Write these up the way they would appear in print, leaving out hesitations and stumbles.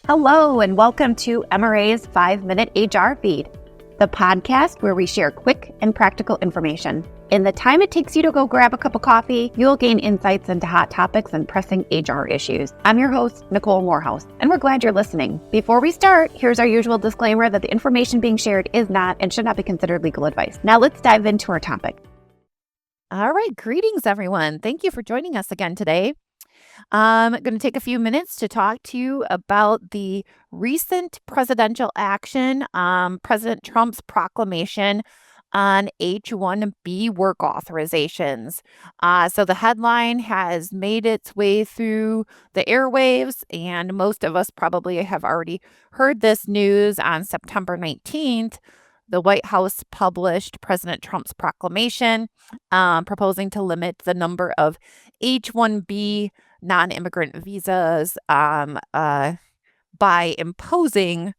Hello, and welcome to MRA's 5-Minute HR Feed, the podcast where we share quick and practical information. In the time it takes you to go grab a cup of coffee, you'll gain insights into hot topics and pressing HR issues. I'm your host, Nicole Morehouse, and we're glad you're listening. Before we start, here's our usual disclaimer that the information being shared is not and should not be considered legal advice. Now let's dive into our topic. All right. Greetings, everyone. Thank you for joining us again today. I'm going to take a few minutes to talk to you about the recent presidential action, President Trump's proclamation on H-1B work authorizations. So the headline has made its way through the airwaves, and most of us probably have already heard this news. On September 19th, the White House published President Trump's proclamation proposing to limit the number of H-1B non-immigrant visas by imposing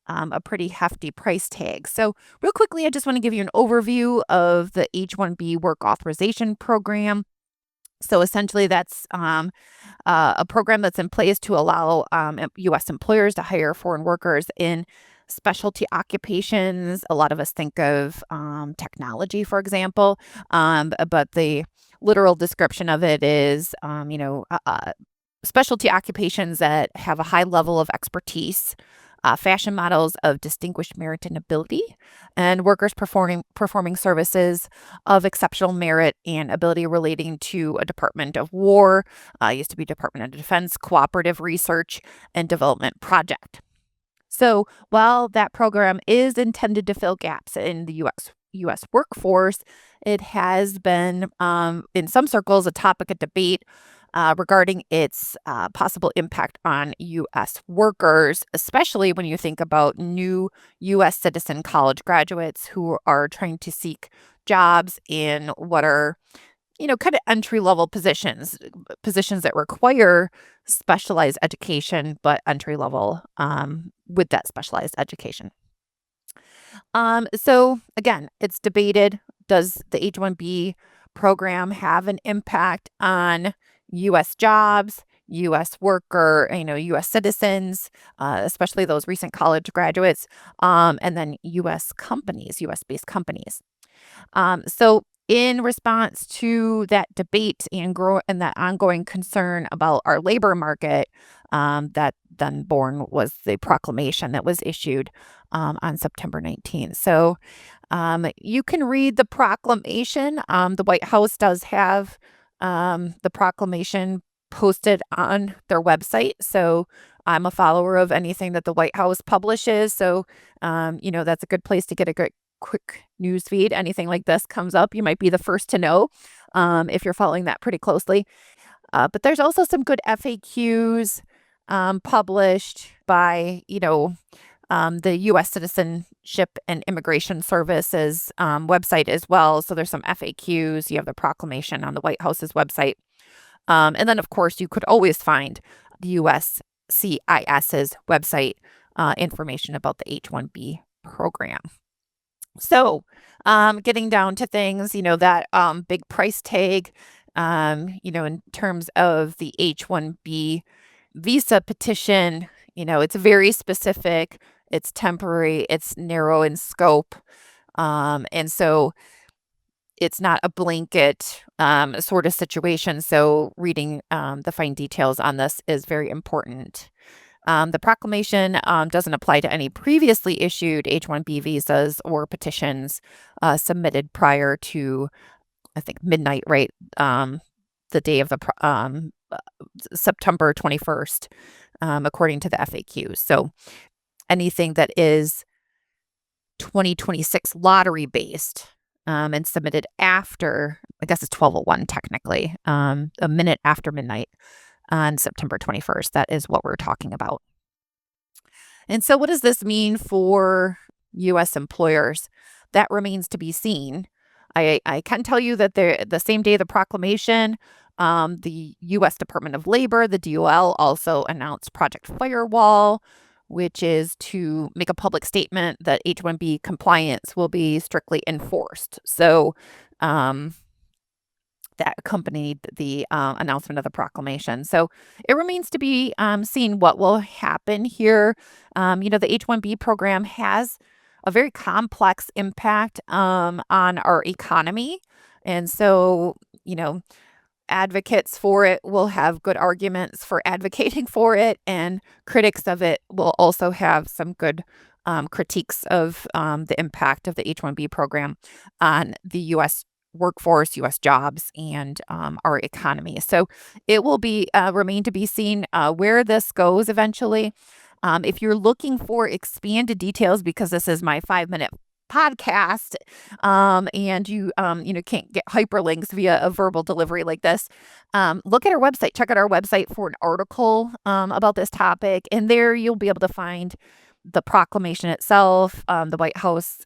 a pretty hefty price tag. So real quickly, I just want to give you an overview of the H-1B work authorization program. So essentially, that's a program that's in place to allow U.S. employers to hire foreign workers in specialty occupations. A lot of us think of technology, for example, but the literal description of it is, specialty occupations that have a high level of expertise, fashion models of distinguished merit and ability, and workers performing services of exceptional merit and ability relating to a Department of War, used to be Department of Defense, cooperative research and development project. So while that program is intended to fill gaps in the U.S. workforce, it has been, in some circles, a topic of debate regarding its possible impact on U.S. workers, especially when you think about new U.S. citizen college graduates who are trying to seek jobs in what are, kind of entry-level positions that require specialized education, but entry-level with that specialized education. So again, it's debated, does the H-1B program have an impact on U.S. jobs, U.S. worker, U.S. citizens, especially those recent college graduates, and then U.S. companies, U.S.-based companies. So in response to that debate and that ongoing concern about our labor market, that then born was the proclamation that was issued on September 19th. So you can read the proclamation. The White House does have the proclamation posted on their website. So I'm a follower of anything that the White House publishes. So, that's a good place to get a quick news feed. Anything like this comes up, you might be the first to know if you're following that pretty closely. But there's also some good FAQs published by, the U.S. Citizenship and Immigration Services website as well. So there's some FAQs. You have the proclamation on the White House's website. And then, of course, you could always find the USCIS's website information about the H-1B program. So getting down to things, that big price tag, in terms of the H-1B visa petition, it's very specific, it's temporary, it's narrow in scope. And so it's not a blanket sort of situation. So reading the fine details on this is very important. The proclamation doesn't apply to any previously issued H-1B visas or petitions submitted prior to, I think, midnight, right? The day of the September 21st, according to the FAQs. So anything that is 2026 lottery based and submitted after, I guess it's 12:01 technically, a minute after midnight on September 21st. That is what we're talking about. And so what does this mean for U.S. employers? That remains to be seen. I can tell you that the same day of the proclamation, the U.S. Department of Labor, the DOL, also announced Project Firewall, which is to make a public statement that H-1B compliance will be strictly enforced. So that accompanied the announcement of the proclamation. So it remains to be seen what will happen here. The H-1B program has a very complex impact on our economy. And so, advocates for it will have good arguments for advocating for it, and critics of it will also have some good critiques of the impact of the H-1B program on the U.S. workforce, U.S. jobs, and our economy. So it will be remain to be seen where this goes eventually. If you're looking for expanded details, because this is my 5-minute podcast, and you can't get hyperlinks via a verbal delivery like this, look at our website. Check out our website for an article about this topic, and there you'll be able to find the proclamation itself, the White House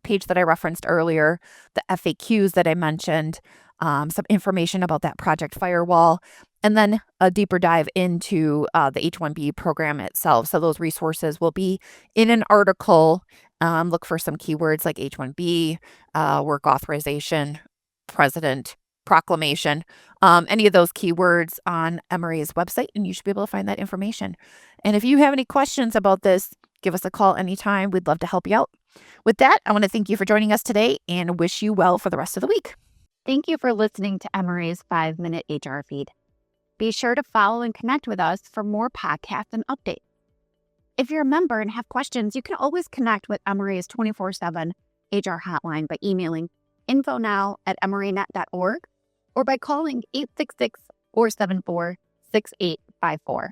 page that I referenced earlier, the FAQs that I mentioned, some information about that Project Firewall, and then a deeper dive into the H-1B program itself. So those resources will be in an article. Look for some keywords like H-1B, work authorization, president, proclamation, any of those keywords on MRA's website, and you should be able to find that information. And if you have any questions about this, give us a call anytime. We'd love to help you out. With that, I want to thank you for joining us today and wish you well for the rest of the week. Thank you for listening to MRA's 5-Minute HR Feed. Be sure to follow and connect with us for more podcasts and updates. If you're a member and have questions, you can always connect with MRA's 24/7 HR hotline by emailing infonow@mranet.org or by calling 866-474-6854.